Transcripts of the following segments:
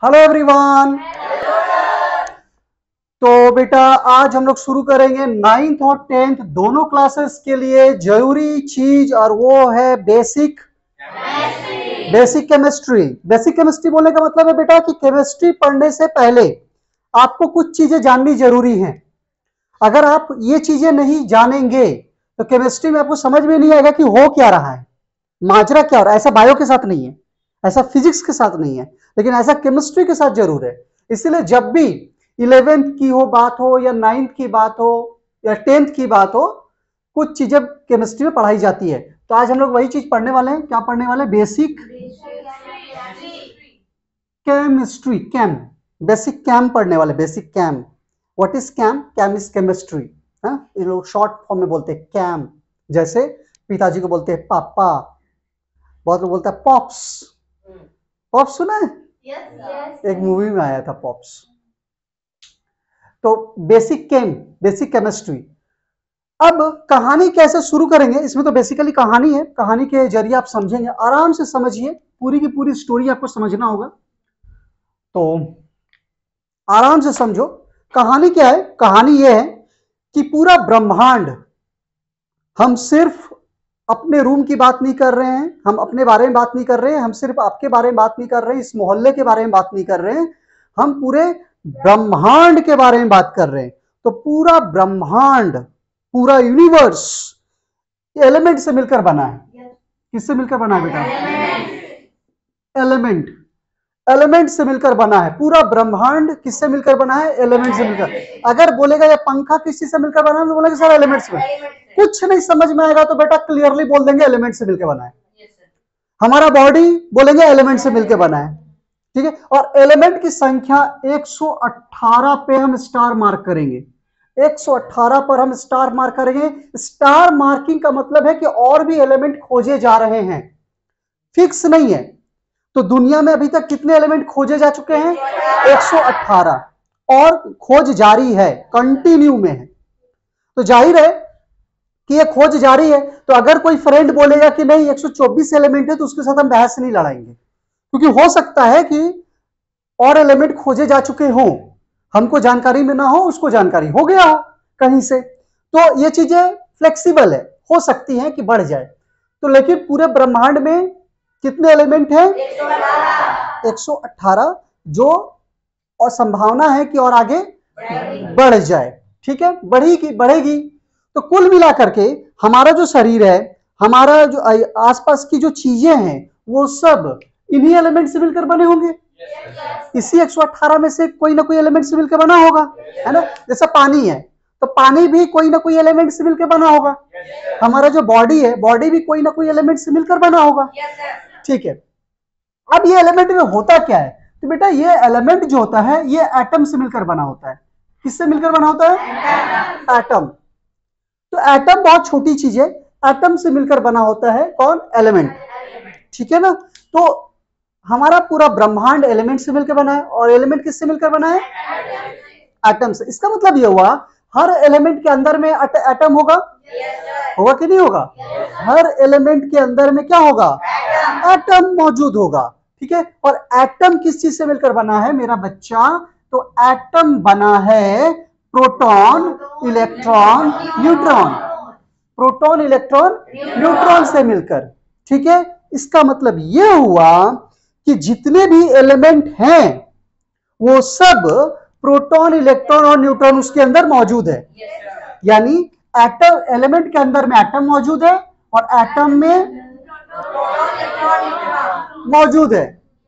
Hello everyone. तो बेटा आज हम लोग शुरू करेंगे 9th और 10th दोनों क्लासेस के लिए जरूरी चीज, और वो है बेसिक केमिस्ट्री। बेसिक केमिस्ट्री बोलने का मतलब है बेटा कि केमिस्ट्री पढ़ने से पहले आपको कुछ चीजें जाननी जरूरी हैं। अगर आप ये चीजें नहीं जानेंगे तो केमिस्ट्री में आपको समझ में नहीं आएगा कि हो क्या रहा है, माजरा क्या हो रहा है। ऐसा बायो के साथ नहीं है, ऐसा फिजिक्स के साथ नहीं है, लेकिन ऐसा केमिस्ट्री के साथ जरूर है। इसलिए जब भी 11th की हो बात हो या 9th की बात हो या 10th की बात हो, कुछ चीजें केमिस्ट्री में पढ़ाई जाती है। तो आज हम लोग वही चीज पढ़ने वाले हैं। क्या पढ़ने वाले हैं? Basic chemistry, chem, basic chem पढ़ने वाले। Basic chem, what is chem? Chem is chemistry. ये लोग शॉर्ट फॉर्म में बोलते हैं कैम। जैसे पिताजी को बोलते हैं पापा, बहुत लोग बोलता है पॉप्स। पॉप्स सुना है? एक मूवी में आया था पॉप्स। तो बेसिक केम, बेसिक केमिस्ट्री। अब कहानी कैसे शुरू करेंगे? इसमें तो बेसिकली कहानी है, कहानी के जरिए आप समझेंगे। आराम से समझिए, पूरी की पूरी स्टोरी आपको समझना होगा। तो आराम से समझो। कहानी क्या है? कहानी यह है कि पूरा ब्रह्मांड, हम सिर्फ अपने रूम की बात नहीं कर रहे हैं, हम अपने बारे में बात नहीं कर रहे हैं, हम सिर्फ आपके बारे में बात नहीं कर रहे हैं, इस मोहल्ले के बारे में बात नहीं कर रहे हैं, हम पूरे ब्रह्मांड के बारे में बात कर रहे हैं। तो पूरा ब्रह्मांड, पूरा यूनिवर्स एलिमेंट से मिलकर बना है। किससे मिलकर बना है बेटा? एलिमेंट, एलिमेंट से मिलकर बना है। पूरा ब्रह्मांड किससे मिलकर बना है? एलिमेंट से मिलकर। अगर बोलेगा ये पंखा किस चीज से मिलकर बना है, तो बोलेंगे सर एलिमेंट्स में। कुछ नहीं समझ में आएगा तो बेटा क्लियरली बोल देंगे एलिमेंट से मिलकर बना है। हमारा बॉडी बोलेंगे एलिमेंट से मिलकर बना है, ठीक है। और एलिमेंट की संख्या 118 पे हम स्टार मार्क करेंगे। 118 पर हम स्टार मार्क करेंगे। स्टार मार्किंग का मतलब है कि और भी एलिमेंट खोजे जा रहे हैं, फिक्स नहीं है। तो दुनिया में अभी तक कितने एलिमेंट खोजे जा चुके हैं? 118, और खोज जारी है, कंटिन्यू में है। तो जाहिर है कि ये खोज जारी है। तो अगर कोई फ्रेंड बोलेगा कि नहीं 124 एलिमेंट है, तो उसके साथ हम बहस नहीं लड़ाएंगे, क्योंकि हो सकता है कि और एलिमेंट खोजे जा चुके हों, हमको जानकारी में ना हो, उसको जानकारी हो गया हो कहीं से। तो ये चीजें फ्लेक्सिबल है, हो सकती है कि बढ़ जाए। तो लेकिन पूरे ब्रह्मांड में कितने एलिमेंट हैं? 118, जो और संभावना है कि और आगे बढ़ जाए, ठीक है, बढ़ेगी। तो कुल मिलाकर के हमारा जो शरीर है, हमारा जो आसपास की जो चीजें हैं, वो सब इन्हीं एलिमेंट से मिलकर बने होंगे। इसी 118 में से कोई ना कोई एलिमेंट से मिलकर बना होगा, है ना। जैसा पानी है, तो पानी भी कोई ना कोई एलिमेंट से मिलकर बना होगा। हमारा जो बॉडी है, बॉडी भी कोई ना कोई एलिमेंट से मिलकर बना होगा, ठीक है। अब ये एलिमेंट में होता क्या है? तो बेटा ये एलिमेंट जो होता है, ये एटम से मिलकर बना होता है। किससे मिलकर बना होता है? एटम। तो एटम बहुत छोटी चीज है, एटम से मिलकर बना होता है कौन? एलिमेंट, ठीक है ना। तो हमारा पूरा ब्रह्मांड एलिमेंट से मिलकर बना है, और एलिमेंट किससे मिलकर बना है? एटम से। इसका मतलब यह हुआ हर एलिमेंट के अंदर में एटम होगा, होगा कि नहीं होगा? हर एलिमेंट के अंदर में क्या होगा? एटम मौजूद होगा, ठीक है। और एटम किस चीज से मिलकर बना है मेरा बच्चा? तो एटम बना है proton, electron, neutron. Proton, electron, neutron से मिलकर, ठीक है। इसका मतलब यह हुआ कि जितने भी एलिमेंट हैं वो सब प्रोटॉन, इलेक्ट्रॉन और न्यूट्रॉन उसके अंदर मौजूद है। यानी एटम, एलिमेंट के अंदर में एटम मौजूद है, और एटम में मौजूद है।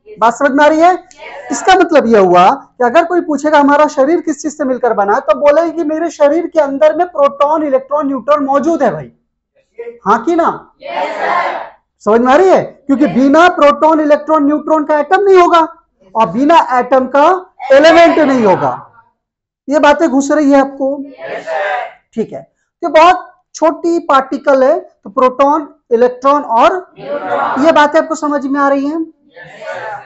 बात समझ में आ रही है? इसका मतलब यह हुआ कि अगर कोई पूछेगा हमारा शरीर किस चीज से मिलकर बना है, तो बोलेगा कि मेरे शरीर के अंदर में प्रोटॉन, इलेक्ट्रॉन, न्यूट्रॉन मौजूद है भाई। हाँ कि ना? समझ में आ रही है? क्योंकि बिना प्रोटॉन, इलेक्ट्रॉन, न्यूट्रॉन का एटम नहीं होगा, और बिना एटम का एलिमेंट नहीं होगा। ये बातें घुस रही है आपको? ठीक है। तो बहुत छोटी पार्टिकल है, तो प्रोटॉन, इलेक्ट्रॉन और ये बातें आपको समझ में आ रही हैं?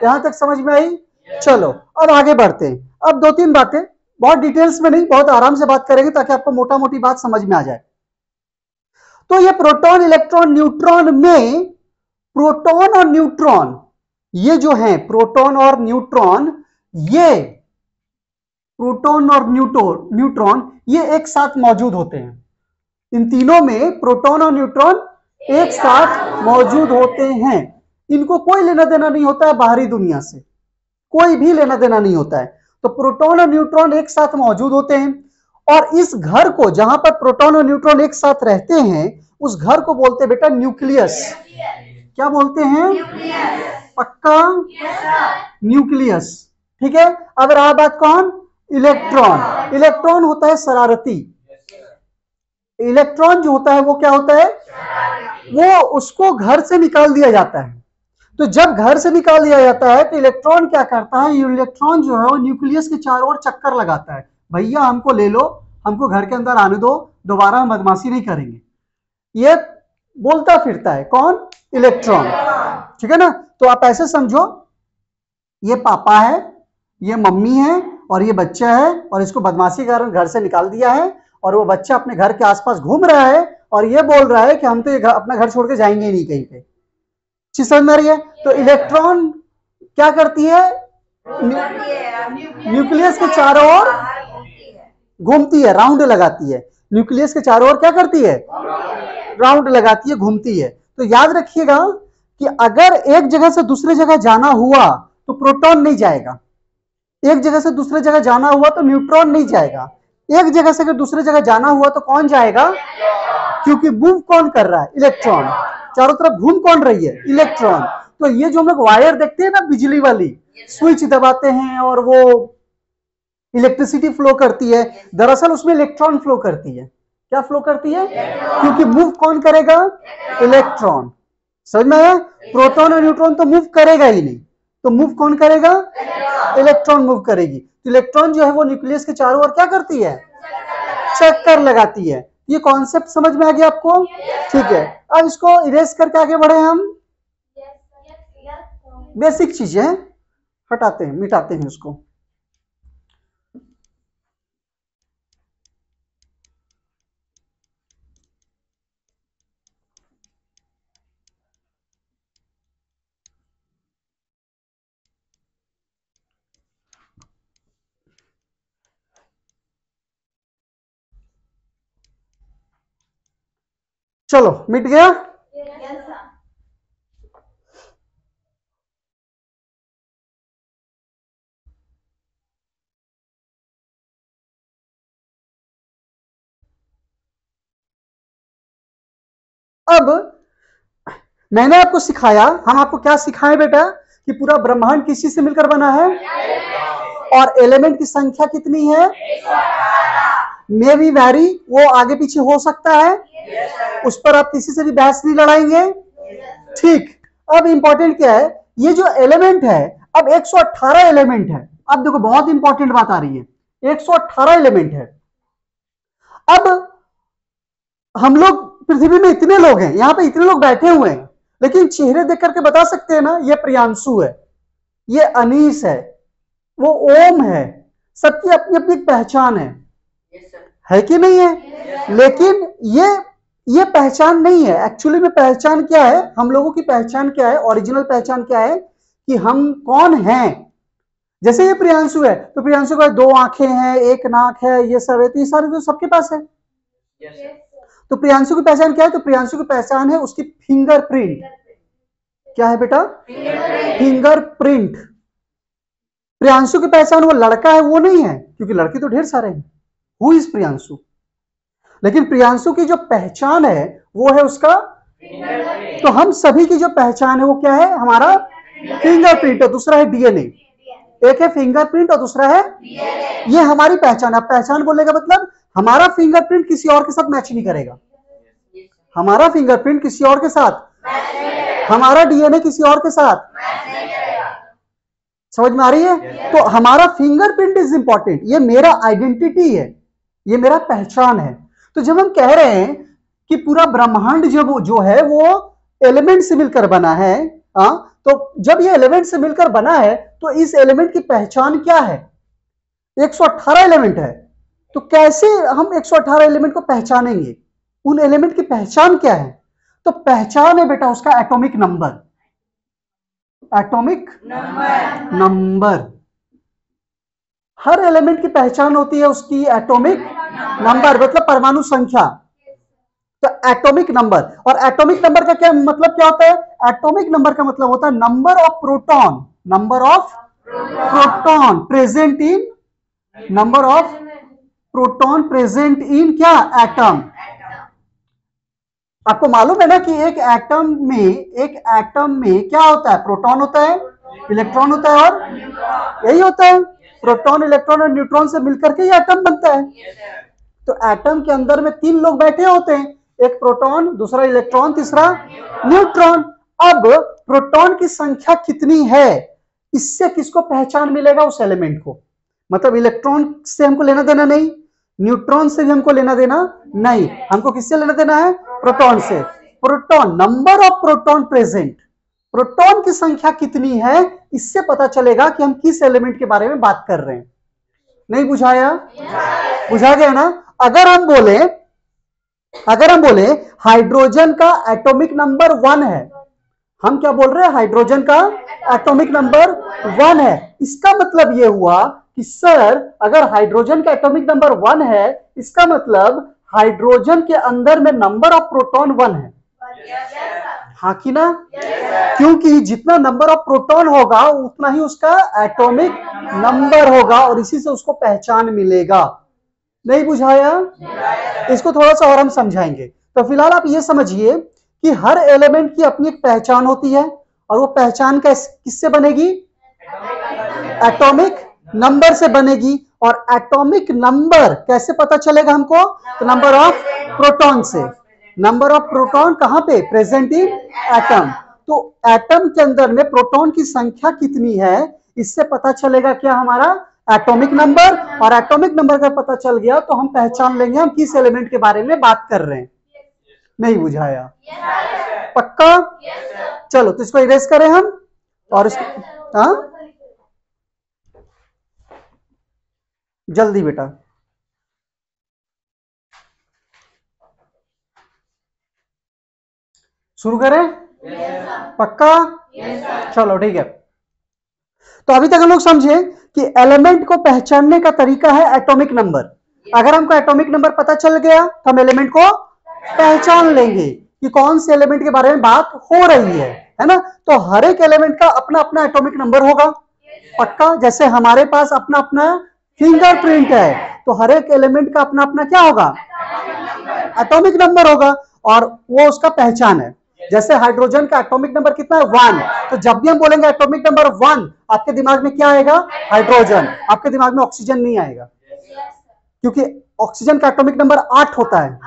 यहां तक समझ में आई? चलो अब आगे बढ़ते हैं। अब दो तीन बातें, बहुत डिटेल्स में नहीं, बहुत आराम से बात करेंगे ताकि आपको मोटा मोटी बात समझ में आ जाए। तो ये प्रोटॉन, इलेक्ट्रॉन, न्यूट्रॉन में, प्रोटॉन और न्यूट्रॉन ये जो है, प्रोटॉन और न्यूट्रॉन ये प्रोटॉन और न्यूट्रॉन ये एक साथ मौजूद होते हैं। इन तीनों में प्रोटॉन और न्यूट्रॉन एक साथ मौजूद होते हैं। इनको कोई लेना देना नहीं होता है बाहरी दुनिया से, कोई भी लेना देना नहीं होता है। तो प्रोटॉन और न्यूट्रॉन एक साथ मौजूद होते हैं, और इस घर को, जहां पर प्रोटॉन और न्यूट्रॉन एक साथ रहते हैं, उस घर को बोलते हैं बेटा न्यूक्लियस। क्या बोलते हैं? पक्का? न्यूक्लियस। ठीक है। अब रहा बात कौन? इलेक्ट्रॉन। इलेक्ट्रॉन होता है शरारती। इलेक्ट्रॉन जो होता है वो क्या होता है? वो उसको घर से निकाल दिया जाता है। तो जब घर से निकाल दिया जाता है तो इलेक्ट्रॉन क्या करता है? इलेक्ट्रॉन जो है वो न्यूक्लियस के चारों ओर चक्कर लगाता है, भैया हमको ले लो, हमको घर के अंदर आने दो, दोबारा हम बदमाशी नहीं करेंगे। ये बोलता फिरता है कौन? इलेक्ट्रॉन। ठीक है ना। तो आप ऐसे समझो, ये पापा है, ये मम्मी है, और ये बच्चा है, और इसको बदमाशी के कारण घर से निकाल दिया है, और वो बच्चा अपने घर के आसपास घूम रहा है और ये बोल रहा है कि हम तो अपना घर छोड़ के जाएंगे ही नहीं कहीं पे। चीज समझ में आ रही है? तो इलेक्ट्रॉन क्या करती है? न्यूक्लियस के चारों ओर घूमती है, राउंड लगाती है। न्यूक्लियस के चारों ओर क्या करती है? राउंड लगाती है, घूमती है। तो याद रखिएगा कि अगर एक जगह से दूसरी जगह जाना हुआ तो प्रोटॉन नहीं जाएगा, एक जगह से दूसरी जगह जाना हुआ तो न्यूट्रॉन नहीं जाएगा, एक जगह से अगर दूसरी जगह जाना हुआ तो कौन जाएगा? क्योंकि मूव कौन कर रहा है? इलेक्ट्रॉन। चारों तरफ घूम कौन रही है? इलेक्ट्रॉन। तो ये जो हम लोग वायर देखते हैं ना, बिजली वाली, स्विच दबाते हैं और वो इलेक्ट्रिसिटी फ्लो करती है, दरअसल उसमें इलेक्ट्रॉन फ्लो करती है। क्या फ्लो करती है? क्योंकि मूव कौन करेगा? इलेक्ट्रॉन। समझ में आया? प्रोटॉन और न्यूट्रॉन तो मूव करेगा ही नहीं, तो मूव कौन करेगा? इलेक्ट्रॉन मूव करेगी। तो इलेक्ट्रॉन जो है वो न्यूक्लियस के चारों ओर क्या करती है? चक्कर लगाती है। ये कॉन्सेप्ट समझ में आ गया आपको? ठीक है। अब इसको इरेज करके आगे बढ़े हम। बेसिक चीजें हटाते हैं, मिटाते हैं उसको। चलो मिट गया। अब मैंने आपको सिखाया, हम आपको क्या सिखाए बेटा? कि पूरा ब्रह्मांड किसी से मिलकर बना है, और एलिमेंट की संख्या कितनी है? मे बी वैरी, वो आगे पीछे हो सकता है, उस पर आप किसी से भी बहस नहीं लड़ाएंगे। ठीक। अब इंपॉर्टेंट क्या है? ये जो एलिमेंट है, अब 118 एलिमेंट है। अब देखो बहुत इंपॉर्टेंट बात आ रही है, 118 एलिमेंट है। अब हम लोग पृथ्वी में इतने लोग हैं, यहां पे इतने लोग बैठे हुए हैं, लेकिन चेहरे देख करके बता सकते हैं ना, ये प्रियांशु है, ये अनीस है, वो ओम है, सबकी अपनी अपनी पहचान है कि नहीं है? लेकिन ये पहचान नहीं है। एक्चुअली में पहचान क्या है? हम लोगों की पहचान क्या है? ओरिजिनल पहचान क्या है? कि हम कौन हैं। जैसे ये प्रियांशु है, तो प्रियांशु का 2 आंखें हैं, 1 नाक है, ये सब है, तो ये सारे तो सबके पास है। तो प्रियांशु की पहचान क्या है? तो प्रियांशु की पहचान है उसकी फिंगरप्रिंट। क्या है बेटा? फिंगरप्रिंट। प्रियांशु की पहचान वो लड़का है वो नहीं है, क्योंकि लड़के तो ढेर सारे हैं। Who is Priyanshu? लेकिन प्रियांशु की जो पहचान है वो है उसका। तो हम सभी की जो पहचान है वो क्या है? हमारा फिंगरप्रिंट, और दूसरा है डीएनए। एक है फिंगरप्रिंट और दूसरा है, ये हमारी पहचान है। पहचान बोलने का मतलब हमारा फिंगरप्रिंट किसी और के साथ मैच नहीं करेगा, हमारा फिंगरप्रिंट किसी और के साथ, हमारा डीएनए किसी और के साथ। समझ में आ रही है? तो हमारा फिंगरप्रिंट इज इंपॉर्टेंट, ये मेरा आइडेंटिटी है, ये मेरा पहचान है। तो जब हम कह रहे हैं कि पूरा ब्रह्मांड जब जो है वो एलिमेंट से मिलकर बना है, तो जब ये एलिमेंट से मिलकर बना है तो इस एलिमेंट की पहचान क्या है? 118 एलिमेंट है। तो कैसे हम 118 एलिमेंट को पहचानेंगे? उन एलिमेंट की पहचान क्या है? तो पहचान है बेटा उसका एटॉमिक नंबर। Atomic number. हर एलिमेंट की पहचान होती है उसकी एटॉमिक नंबर, मतलब परमाणु संख्या। तो एटॉमिक नंबर, और एटॉमिक नंबर का क्या मतलब क्या होता है? एटॉमिक नंबर का मतलब होता है number of proton, number of proton present in, number of proton present in क्या? एटम। आपको मालूम है ना कि एक एटम में क्या होता है? प्रोटॉन होता है, इलेक्ट्रॉन होता है, और यही होता है, प्रोटॉन इलेक्ट्रॉन और न्यूट्रॉन से मिलकर के ये एटम बनता है। तो एटम के अंदर में 3 लोग बैठे होते हैं, एक प्रोटॉन, दूसरा इलेक्ट्रॉन, तीसरा न्यूट्रॉन। अब प्रोटॉन की संख्या कितनी है, इससे किसको पहचान मिलेगा? उस एलिमेंट को। मतलब इलेक्ट्रॉन से हमको लेना देना नहीं, न्यूट्रॉन से भी हमको लेना देना नहीं, हमको किससे लेना देना है? प्रोटॉन से। Proton, number of proton present, proton की संख्या कितनी है, इससे पता चलेगा कि हम किस एलिमेंट के बारे में बात कर रहे हैं। नहीं बुझाया? बुझा गया ना? अगर हम बोले हाइड्रोजन का एटॉमिक नंबर 1 है, हम क्या बोल रहे हैं? हाइड्रोजन का एटॉमिक नंबर 1 है। इसका मतलब यह हुआ कि सर अगर हाइड्रोजन का एटॉमिक नंबर 1 है, इसका मतलब हाइड्रोजन के अंदर में नंबर ऑफ प्रोटॉन 1 है। हाँ कि ना? क्योंकि जितना नंबर ऑफ प्रोटॉन होगा उतना ही उसका एटॉमिक नंबर होगा, और इसी से उसको पहचान मिलेगा। नहीं बुझाया? इसको थोड़ा सा और हम समझाएंगे। तो फिलहाल आप ये समझिए कि हर एलिमेंट की अपनी एक पहचान होती है, और वो पहचान किससे बनेगी? एटॉमिक नंबर से बनेगी। और एटॉमिक नंबर कैसे पता चलेगा हमको? तो नंबर ऑफ प्रोटॉन से। नंबर ऑफ प्रोटॉन कहां पे? Present in atom. तो एटम के अंदर में प्रोटॉन की संख्या कितनी है, इससे पता चलेगा क्या? हमारा एटॉमिक नंबर। और एटॉमिक नंबर का पता चल गया तो हम पहचान लेंगे हम किस एलिमेंट के बारे में बात कर रहे हैं। नहीं बुझाया? पक्का? चलो तो इसको इरेज करें हम, और इसको हाँ जल्दी बेटा। शुरू करें? पक्का? चलो ठीक है। तो अभी तक हम लोग समझे कि एलिमेंट को पहचानने का तरीका है एटॉमिक नंबर। अगर हमको एटॉमिक नंबर पता चल गया तो हम एलिमेंट को पहचान लेंगे कि कौन से एलिमेंट के बारे में बात हो रही है ना? तो हर एक एलिमेंट का अपना अपना एटॉमिक नंबर होगा। पक्का? जैसे हमारे पास अपना अपना फिंगरप्रिंट है, तो हर एक एलिमेंट का अपना अपना क्या होगा? एटॉमिक नंबर होगा, और वो उसका पहचान है। जैसे हाइड्रोजन का एटॉमिक नंबर कितना है? 1। तो जब भी हम बोलेंगे एटॉमिक नंबर 1, आपके दिमाग में क्या आएगा? हाइड्रोजन। आपके दिमाग में ऑक्सीजन नहीं आएगा, क्योंकि ऑक्सीजन का एटॉमिक नंबर 8 होता है।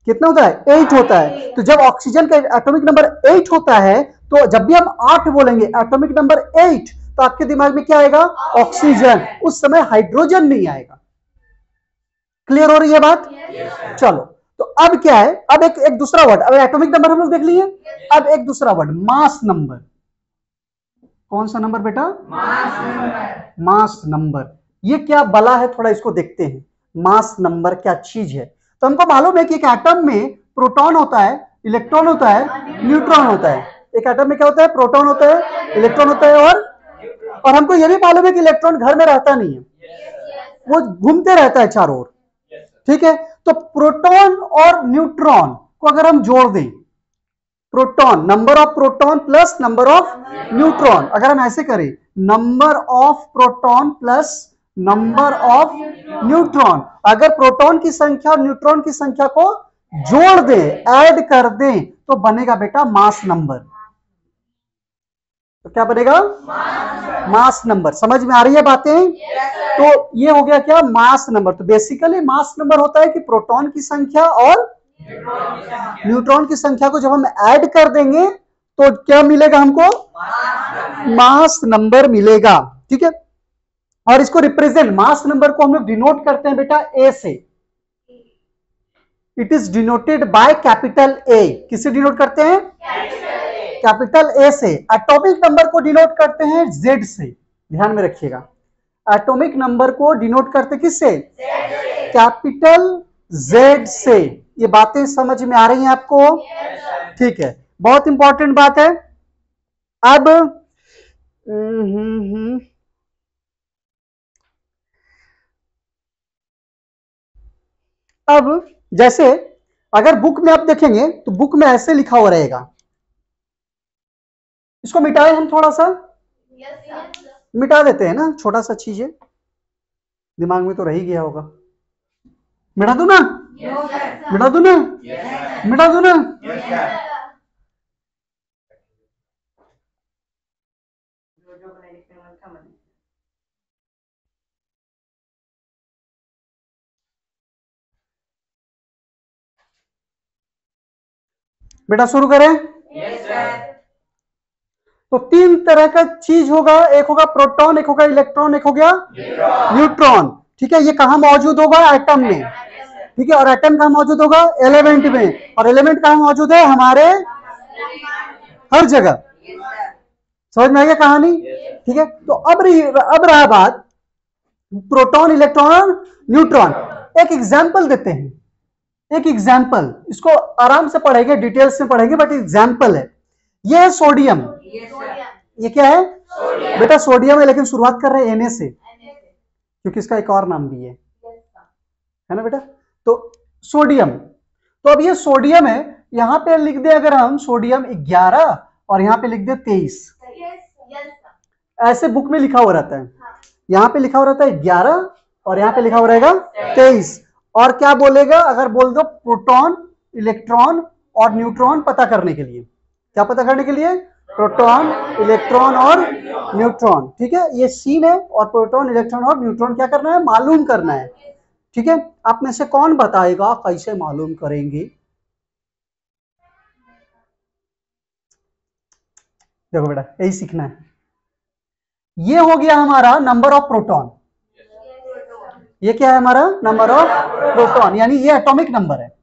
कितना होता है? 8 होता है। तो जब ऑक्सीजन का एटॉमिक नंबर 8 होता है, तो जब भी हम 8 बोलेंगे एटॉमिक नंबर 8, तो आपके दिमाग में क्या आएगा? ऑक्सीजन। उस समय हाइड्रोजन नहीं आएगा। क्लियर हो रही है बात? चलो तो अब क्या है? अब एक दूसरा वर्ड, अब एटॉमिक नंबर हम लोग देख लिए, अब एक दूसरा वर्ड, मास नंबर। कौन सा नंबर बेटा? Mass number. ये क्या बला है, थोड़ा इसको देखते हैं। मास नंबर क्या चीज है? तो हमको मालूम है कि एक एटम में प्रोटॉन होता है, इलेक्ट्रॉन होता है, न्यूट्रॉन होता है। एक एटम में क्या होता है? प्रोटॉन होता है, इलेक्ट्रॉन होता है, और हमको यह भी मालूम है कि इलेक्ट्रॉन घर में रहता नहीं है, वो घूमते रहता है चारों ओर। ठीक है? तो प्रोटॉन और न्यूट्रॉन को अगर हम जोड़ दें, proton, number of proton plus number of neutron, अगर हम ऐसे करें number of proton plus number of neutron, अगर प्रोटॉन की संख्या और न्यूट्रॉन की संख्या को जोड़ दें, ऐड कर दें, तो बनेगा बेटा मास नंबर। तो क्या बनेगा? Mass number. समझ में आ रही है बातें? तो ये हो गया क्या? Mass number. तो बेसिकली मास नंबर होता है कि प्रोटॉन की संख्या और न्यूट्रॉन की संख्या को जब हम ऐड कर देंगे तो क्या मिलेगा हमको? मास नंबर मिलेगा। ठीक है? और इसको रिप्रेजेंट, मास नंबर को हम लोग डिनोट करते हैं बेटा ए से। It is denoted by capital A. किससे डिनोट करते हैं? कैपिटल ए से। एटॉमिक नंबर को डिनोट करते हैं जेड से। ध्यान में रखिएगा, एटॉमिक नंबर को डिनोट करते किससे? कैपिटल जेड से। ये बातें समझ में आ रही हैं आपको? ठीक है, बहुत इंपॉर्टेंट बात है। अब अब जैसे अगर बुक में आप देखेंगे तो बुक में ऐसे लिखा हुआ रहेगा, इसको मिटाए हम थोड़ा सा, मिटा देते हैं ना, छोटा सा चीज है, दिमाग में तो रह ही गया होगा। मिटा दू ना, मिटा दू ना, मिटा दू ना। बेटा शुरू करें। तो तीन तरह का चीज होगा, एक होगा प्रोटॉन, एक होगा इलेक्ट्रॉन, एक हो गया न्यूट्रॉन। ठीक है, ये कहां मौजूद होगा? एटम में। ठीक है, और एटम कहां मौजूद होगा? एलिमेंट में। और एलिमेंट कहां मौजूद है? हमारे हर जगह। समझ में आ गया कहानी? ठीक है, तो अब रहा बात प्रोटॉन, इलेक्ट्रॉन और न्यूट्रॉन। एक एग्जाम्पल देते हैं, एक एग्जाम्पल, इसको आराम से पढ़ेंगे, डिटेल्स में पढ़ेंगे, बट एग्जाम्पल है। ये है सोडियम। ये क्या है? बेटा सोडियम है, लेकिन शुरुआत कर रहे हैं Na से, क्योंकि इसका एक और नाम भी है ना बेटा? तो सोडियम, तो अब ये सोडियम है, यहां पे लिख दे अगर हम सोडियम 11 और यहां पे लिख दे 23, ऐसे बुक में लिखा हुआ रहता है। यहां पे लिखा हुआ रहता है 11 और यहां पे लिखा हुआ रहेगा 23। और क्या बोलेगा अगर बोल दो प्रोटॉन, इलेक्ट्रॉन और न्यूट्रॉन पता करने के लिए? क्या पता करने के लिए? प्रोटॉन, इलेक्ट्रॉन और न्यूट्रॉन। ठीक है, ये सीन है, और प्रोटॉन, इलेक्ट्रॉन और न्यूट्रॉन क्या करना है? मालूम करना है। ठीक है, आप में से कौन बताएगा कैसे मालूम करेंगे? देखो बेटा, यही सीखना है। ये हो गया हमारा नंबर ऑफ प्रोटॉन। ये क्या है हमारा? नंबर ऑफ प्रोटॉन, यानी ये एटॉमिक नंबर है।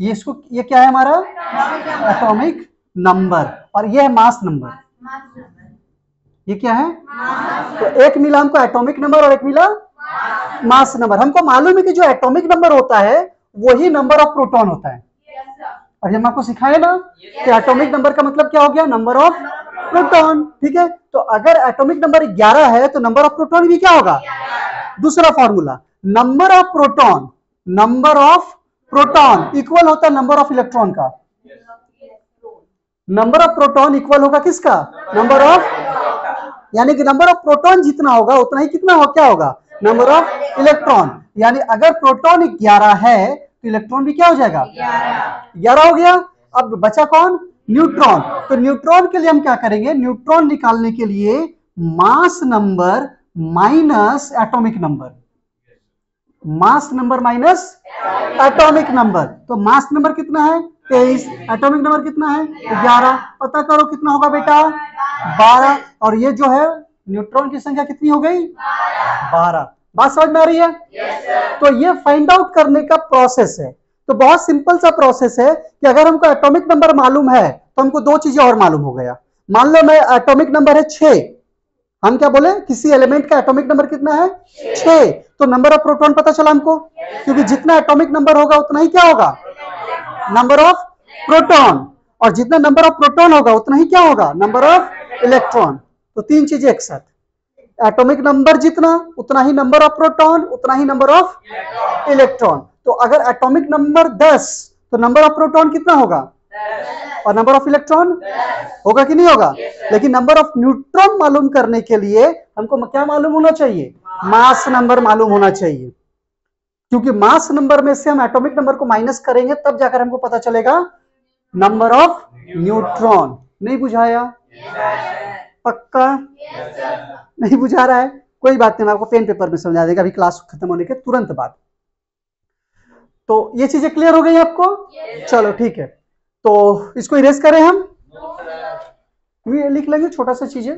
ये इसको, ये क्या है हमारा? Atomic number. और ये है मास नंबर। ये क्या है? तो एक मिला हमको एटॉमिक नंबर और एक मिला मास नंबर। हमको मालूम है कि जो एटॉमिक नंबर होता है वही नंबर ऑफ प्रोटॉन होता है। और हम आपको सिखाए ना कि एटॉमिक नंबर का मतलब क्या हो गया? Number of proton. ठीक है, तो अगर एटॉमिक नंबर 11 है तो नंबर ऑफ प्रोटॉन भी क्या होगा? दूसरा formula, number of proton, number of proton equal होता है नंबर ऑफ इलेक्ट्रॉन का। नंबर ऑफ प्रोटॉन इक्वल होगा किसका? नंबर ऑफ, यानी कि नंबर ऑफ प्रोटॉन जितना होगा उतना ही कितना हो, क्या होगा? Number of electron. यानी अगर प्रोटॉन 11 है तो इलेक्ट्रॉन भी क्या हो जाएगा? 11 हो गया। अब बचा कौन? न्यूट्रॉन। तो न्यूट्रॉन के लिए हम क्या करेंगे? न्यूट्रॉन निकालने के लिए mass number minus atomic number, mass number minus atomic number. तो मास नंबर कितना है? 23। एटॉमिक नंबर कितना है? 11। पता करो कितना होगा बेटा? 12। और ये जो है न्यूट्रॉन की संख्या कितनी हो गई? 12। बात समझ में आ रही है? तो ये फाइंड आउट करने का प्रोसेस है। तो बहुत सिंपल सा प्रोसेस है कि अगर हमको एटॉमिक नंबर मालूम है तो हमको दो चीजें और मालूम हो गया। मान लो मैं एटॉमिक नंबर है 6, हम क्या बोले? किसी एलिमेंट का एटॉमिक नंबर कितना है? 6। तो नंबर ऑफ प्रोटॉन पता चला हमको, क्योंकि जितना एटॉमिक नंबर होगा उतना ही क्या होगा? Number of proton. और जितना नंबर ऑफ प्रोटॉन होगा उतना ही क्या होगा? Number of electron. तो तीन चीजें एक साथ, एटॉमिक नंबर जितना उतना ही नंबर ऑफ प्रोटॉन, उतना ही नंबर ऑफ इलेक्ट्रॉन। तो अगर एटॉमिक नंबर 10 तो नंबर ऑफ प्रोटॉन कितना होगा? और नंबर ऑफ इलेक्ट्रॉन होगा कि नहीं होगा? लेकिन नंबर ऑफ न्यूट्रॉन मालूम करने के लिए हमको क्या मालूम होना चाहिए? मास नंबर मालूम होना चाहिए, क्योंकि मास नंबर में से हम एटॉमिक नंबर को माइनस करेंगे तब जाकर हमको पता चलेगा नंबर ऑफ न्यूट्रॉन। नहीं बुझाया? पक्का? नहीं बुझा रहा है? कोई बात नहीं, मैं आपको पेन पेपर में समझा देगा अभी क्लास खत्म होने के तुरंत बाद। तो ये चीजें क्लियर हो गई आपको? चलो ठीक है, तो इसको इरेज करें हम, लिख लेंगे छोटा सा चीजें।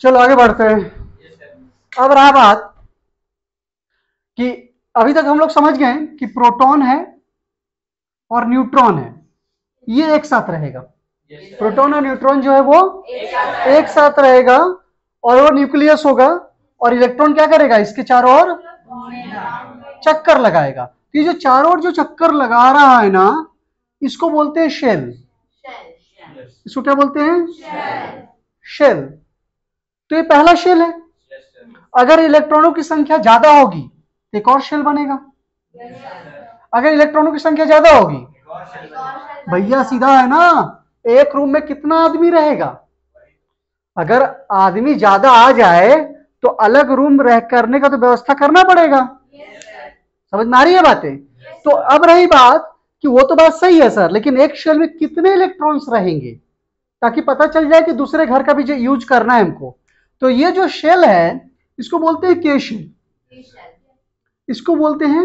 चलो आगे बढ़ते हैं। अब रहा बात कि अभी तक हम लोग समझ गए कि प्रोटॉन है और न्यूट्रॉन है, ये एक साथ रहेगा। प्रोटॉन और न्यूट्रॉन जो है वो एक साथ रहेगा, और वो न्यूक्लियस होगा, और इलेक्ट्रॉन क्या करेगा? इसके चारों ओर चक्कर लगाएगा। तो ये जो चारों ओर जो चक्कर लगा रहा है ना, इसको बोलते हैं शेल। इसको क्या बोलते हैं? शेल। तो ये पहला शेल है। अगर इलेक्ट्रॉनों की संख्या ज्यादा होगी तो एक और शेल बनेगा। अगर इलेक्ट्रॉनों की संख्या ज्यादा होगी, भैया सीधा है ना, एक रूम में कितना आदमी रहेगा? अगर आदमी ज्यादा आ जाए तो अलग रूम रह करने का तो व्यवस्था करना पड़ेगा। समझ में आ रही है बातें? तो अब रही बात कि वो तो बात सही है सर, लेकिन एक शेल में कितने इलेक्ट्रॉन्स रहेंगे, ताकि पता चल जाए कि दूसरे घर का भी यूज करना है हमको। तो ये जो शेल है इसको बोलते हैं के शेल, इसको बोलते हैं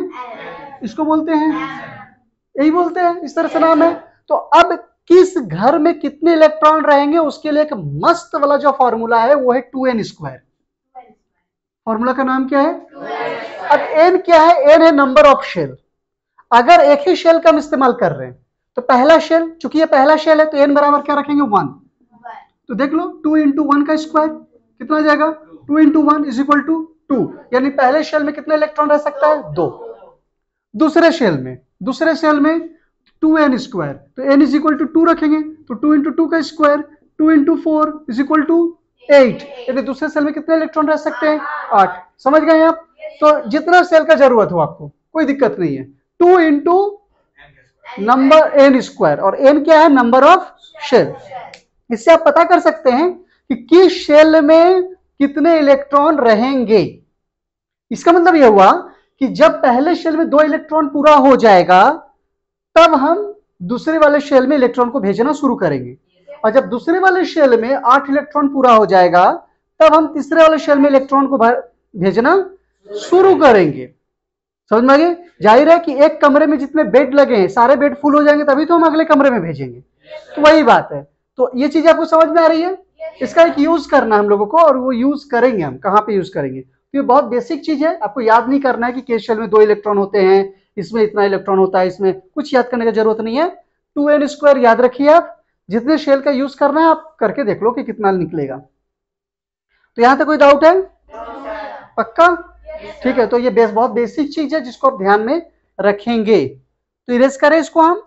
यही बोलते हैं, इस तरह से नाम है। तो अब किस घर में कितने इलेक्ट्रॉन रहेंगे उसके लिए एक मस्त वाला जो फॉर्मूला है वो है 2n²। फॉर्मूला का नाम क्या है? अब n क्या है? n है नंबर ऑफ शेल। अगर एक ही शेल का हम इस्तेमाल कर रहे हैं तो पहला शेल, चूंकि ये पहला शेल है तो n बराबर क्या रखेंगे? 1। तो देख लो 2 × 1 का स्क्वायर कितना आ जाएगा? 2 × 1 = 2, यानी पहले शेल में कितने इलेक्ट्रॉन रह सकता है? 2। दूसरे शेल में 2n², तो n = 2 रखेंगे, तो 2 × 2 का स्क्वायर 2 × 4 = 8, यानी दूसरे सेल में कितने इलेक्ट्रॉन रह सकते हैं? 8। समझ गए आप? तो जितना सेल का जरूरत हो आपको कोई दिक्कत नहीं है। 2 × नंबर n², और n क्या है? Number of shell. इससे आप पता कर सकते हैं कि किस शेल में कितने इलेक्ट्रॉन रहेंगे। इसका मतलब यह हुआ कि जब पहले शेल में 2 इलेक्ट्रॉन पूरा हो जाएगा तब हम दूसरे वाले शेल में इलेक्ट्रॉन को भेजना शुरू करेंगे, और जब दूसरे वाले शेल में 8 इलेक्ट्रॉन पूरा हो जाएगा तब हम तीसरे वाले शेल में इलेक्ट्रॉन को भेजना शुरू करेंगे। समझ में आ गया? जाहिर है कि एक कमरे में जितने बेड लगे हैं सारे बेड फुल हो जाएंगे तभी तो हम अगले कमरे में भेजेंगे। तो वही बात है। तो ये चीज आपको समझ में आ रही है? इसका एक यूज करना हम लोगों को, और वो यूज करेंगे हम कहां पे यूज करेंगे। तो ये बहुत बेसिक चीज है, आपको याद नहीं करना है कि केस शेल में 2 इलेक्ट्रॉन होते हैं, इसमें इतना इलेक्ट्रॉन होता है, इसमें कुछ याद करने की जरूरत नहीं है। 2n² याद रखिए आप, जितने शेल का यूज करना है आप करके देख लो कि कितना निकलेगा। तो यहां तक कोई डाउट है? पक्का? ठीक है, तो ये बहुत बेसिक चीज है जिसको आप ध्यान में रखेंगे। तो इरेज करें इसको हम।